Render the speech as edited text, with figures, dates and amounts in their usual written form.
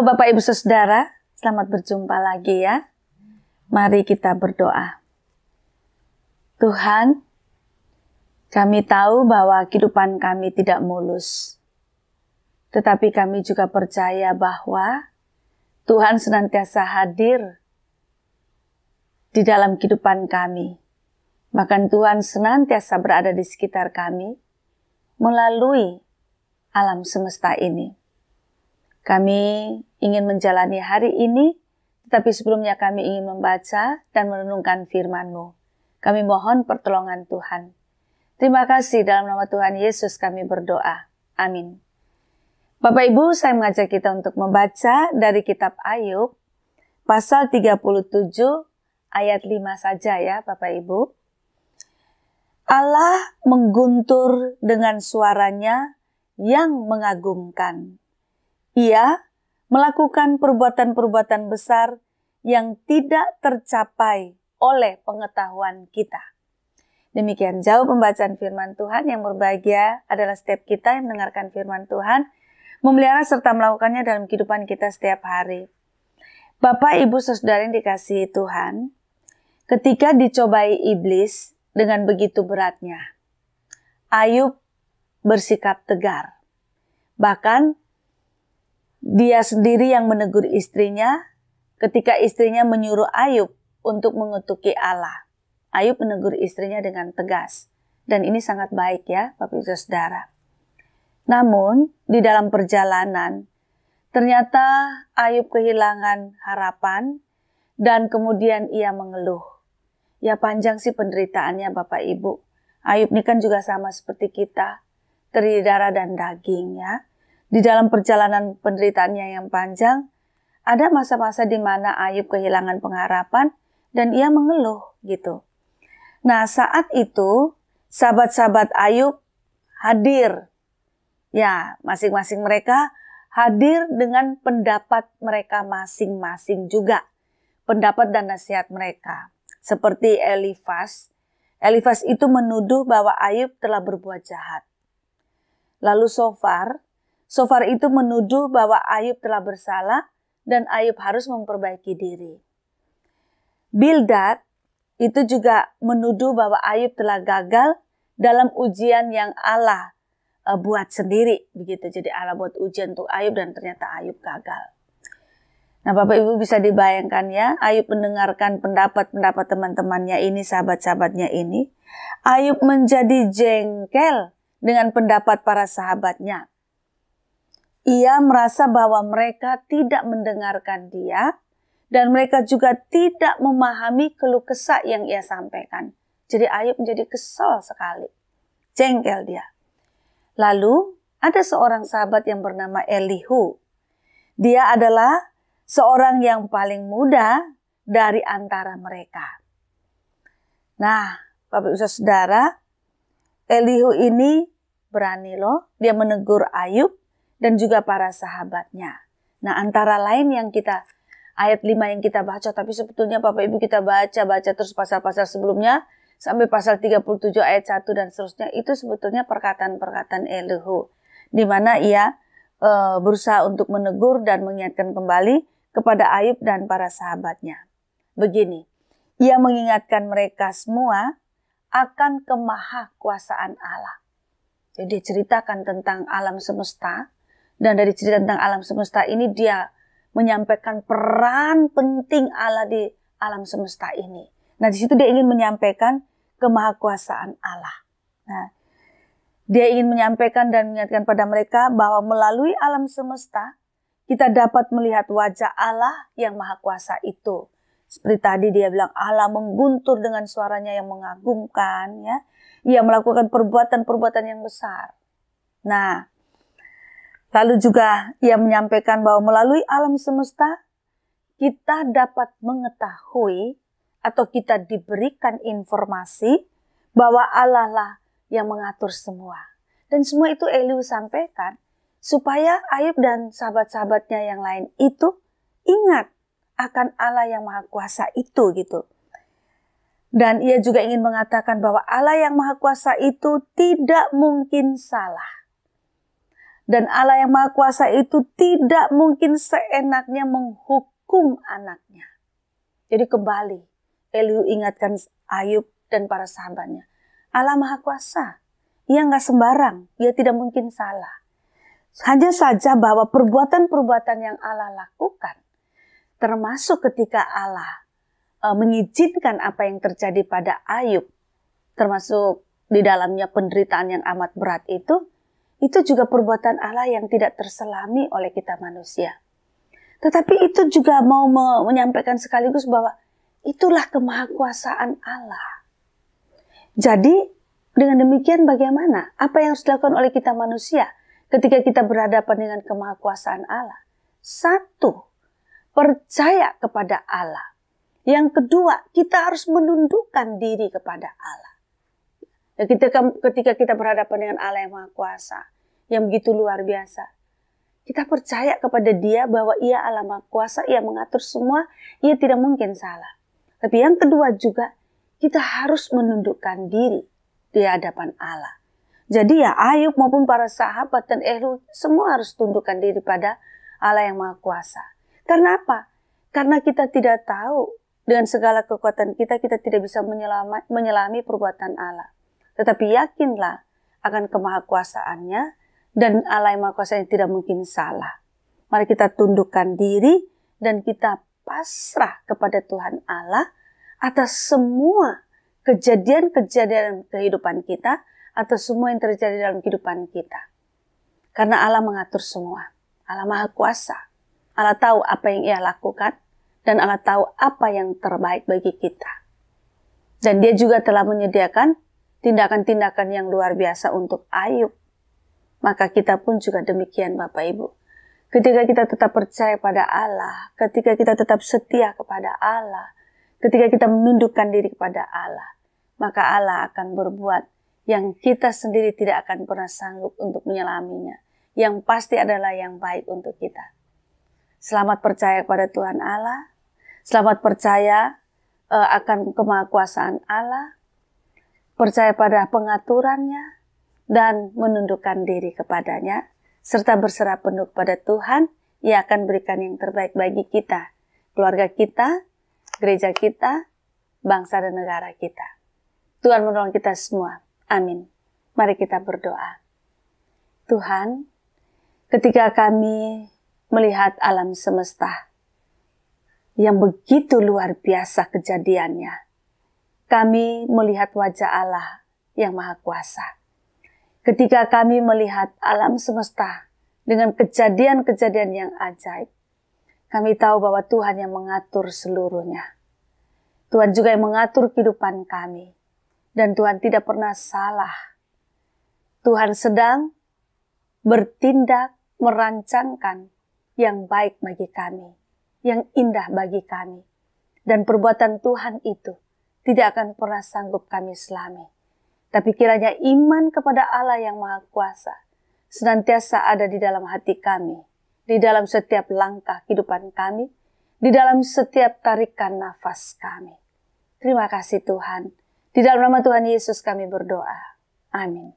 Bapak Ibu Saudara, selamat berjumpa lagi ya. Mari kita berdoa. Tuhan, kami tahu bahwa kehidupan kami tidak mulus. Tetapi kami juga percaya bahwa Tuhan senantiasa hadir di dalam kehidupan kami. Bahkan Tuhan senantiasa berada di sekitar kami melalui alam semesta ini. Kami ingin menjalani hari ini, tetapi sebelumnya kami ingin membaca dan merenungkan firman-Mu. Kami mohon pertolongan Tuhan. Terima kasih, dalam nama Tuhan Yesus kami berdoa. Amin. Bapak Ibu, saya mengajak kita untuk membaca dari kitab Ayub, pasal 37 ayat 5 saja ya Bapak Ibu. Allah mengguntur dengan suaranya yang mengagumkan. Ia melakukan perbuatan-perbuatan besar yang tidak tercapai oleh pengetahuan kita. Demikian jauh pembacaan firman Tuhan. Yang berbahagia adalah setiap kita yang mendengarkan firman Tuhan, memelihara serta melakukannya dalam kehidupan kita setiap hari. Bapak, Ibu, Saudara yang dikasihi Tuhan, ketika dicobai iblis dengan begitu beratnya, Ayub bersikap tegar. Bahkan dia sendiri yang menegur istrinya ketika istrinya menyuruh Ayub untuk mengutuki Allah. Ayub menegur istrinya dengan tegas. Dan ini sangat baik ya Bapak Ibu Saudara. Namun di dalam perjalanan ternyata Ayub kehilangan harapan dan kemudian ia mengeluh. Ya panjang sih penderitaannya Bapak Ibu. Ayub ini kan juga sama seperti kita, terdiri darah dan daging ya. Di dalam perjalanan penderitaannya yang panjang, ada masa-masa di mana Ayub kehilangan pengharapan dan ia mengeluh gitu. Nah saat itu sahabat-sahabat Ayub hadir. Ya masing-masing mereka hadir dengan pendapat mereka masing-masing juga. Pendapat dan nasihat mereka. Seperti Elifas. Elifas itu menuduh bahwa Ayub telah berbuat jahat. Lalu Sofar itu menuduh bahwa Ayub telah bersalah dan Ayub harus memperbaiki diri. Bildad itu juga menuduh bahwa Ayub telah gagal dalam ujian yang Allah buat sendiri. Begitu. Jadi Allah buat ujian untuk Ayub dan ternyata Ayub gagal. Nah Bapak Ibu bisa dibayangkan ya, Ayub mendengarkan pendapat-pendapat teman-temannya ini, sahabat-sahabatnya ini. Ayub menjadi jengkel dengan pendapat para sahabatnya. Ia merasa bahwa mereka tidak mendengarkan dia dan mereka juga tidak memahami keluh kesah yang ia sampaikan. Jadi Ayub menjadi kesal sekali. Jengkel dia. Lalu ada seorang sahabat yang bernama Elihu. Dia adalah seorang yang paling muda dari antara mereka. Nah, Bapak Ibu Saudara, Elihu ini berani loh. Dia menegur Ayub dan juga para sahabatnya. Nah antara lain yang kita, ayat 5 yang kita baca, tapi sebetulnya Bapak Ibu kita baca terus pasal-pasal sebelumnya, sampai pasal 37 ayat 1 dan seterusnya, itu sebetulnya perkataan-perkataan Elihu. Di mana ia berusaha untuk menegur dan mengingatkan kembali kepada Ayub dan para sahabatnya. Begini, ia mengingatkan mereka semua akan kemahakuasaan Allah. Jadi ceritakan tentang alam semesta. Dan dari cerita tentang alam semesta ini dia menyampaikan peran penting Allah di alam semesta ini. Nah di situ dia ingin menyampaikan kemahakuasaan Allah. Nah, dia ingin menyampaikan dan mengingatkan pada mereka bahwa melalui alam semesta kita dapat melihat wajah Allah yang maha kuasa itu. Seperti tadi dia bilang Allah mengguntur dengan suaranya yang mengagumkan ya. Ia melakukan perbuatan-perbuatan yang besar. Nah, lalu juga ia menyampaikan bahwa melalui alam semesta kita dapat mengetahui atau kita diberikan informasi bahwa Allah lah yang mengatur semua. Dan semua itu Elihu sampaikan supaya Ayub dan sahabat-sahabatnya yang lain itu ingat akan Allah yang maha kuasa itu gitu. Dan ia juga ingin mengatakan bahwa Allah yang maha kuasa itu tidak mungkin salah. Dan Allah yang Maha Kuasa itu tidak mungkin seenaknya menghukum anaknya. Jadi kembali, Elihu ingatkan Ayub dan para sahabatnya. Allah Maha Kuasa, ia nggak sembarang, ia tidak mungkin salah. Hanya saja bahwa perbuatan-perbuatan yang Allah lakukan, termasuk ketika Allah mengizinkan apa yang terjadi pada Ayub, termasuk di dalamnya penderitaan yang amat berat itu juga perbuatan Allah yang tidak terselami oleh kita manusia. Tetapi itu juga mau menyampaikan sekaligus bahwa itulah kemahakuasaan Allah. Jadi dengan demikian bagaimana? Apa yang harus dilakukan oleh kita manusia ketika kita berhadapan dengan kemahakuasaan Allah? Satu, percaya kepada Allah. Yang kedua, kita harus menundukkan diri kepada Allah. Ketika kita berhadapan dengan Allah yang Maha Kuasa, yang begitu luar biasa, kita percaya kepada Dia bahwa Ia Allah Maha Kuasa, Ia mengatur semua, Ia tidak mungkin salah. Tapi yang kedua juga, kita harus menundukkan diri di hadapan Allah. Jadi ya Ayub maupun para sahabat dan Elihu semua harus tundukkan diri pada Allah yang Maha Kuasa. Karena apa? Karena kita tidak tahu dengan segala kekuatan kita tidak bisa menyelami perbuatan Allah. Tetapi yakinlah akan kemahakuasaannya dan Allah yang Maha Kuasa yang tidak mungkin salah. Mari kita tundukkan diri dan kita pasrah kepada Tuhan Allah atas semua kejadian-kejadian kehidupan kita, atas semua yang terjadi dalam kehidupan kita. Karena Allah mengatur semua. Allah Maha Kuasa. Allah tahu apa yang Ia lakukan dan Allah tahu apa yang terbaik bagi kita. Dan Dia juga telah menyediakan tindakan-tindakan yang luar biasa untuk Ayub. Maka kita pun juga demikian Bapak Ibu. Ketika kita tetap percaya pada Allah, ketika kita tetap setia kepada Allah, ketika kita menundukkan diri kepada Allah, maka Allah akan berbuat yang kita sendiri tidak akan pernah sanggup untuk menyelaminya. Yang pasti adalah yang baik untuk kita. Selamat percaya kepada Tuhan Allah. Selamat percaya akan kemahakuasaan Allah. Percaya pada pengaturannya. Dan menundukkan diri kepadanya. Serta berserah penuh kepada Tuhan. Ia akan berikan yang terbaik bagi kita. Keluarga kita, gereja kita, bangsa dan negara kita. Tuhan menolong kita semua. Amin. Mari kita berdoa. Tuhan, ketika kami melihat alam semesta yang begitu luar biasa kejadiannya, kami melihat wajah Allah yang Maha Kuasa. Ketika kami melihat alam semesta dengan kejadian-kejadian yang ajaib, kami tahu bahwa Tuhan yang mengatur seluruhnya. Tuhan juga yang mengatur kehidupan kami. Dan Tuhan tidak pernah salah. Tuhan sedang bertindak, merancangkan yang baik bagi kami, yang indah bagi kami. Dan perbuatan Tuhan itu tidak akan pernah sanggup kami selami. Tapi kiranya iman kepada Allah yang Maha Kuasa senantiasa ada di dalam hati kami, di dalam setiap langkah kehidupan kami, di dalam setiap tarikan nafas kami. Terima kasih Tuhan. Di dalam nama Tuhan Yesus kami berdoa. Amin.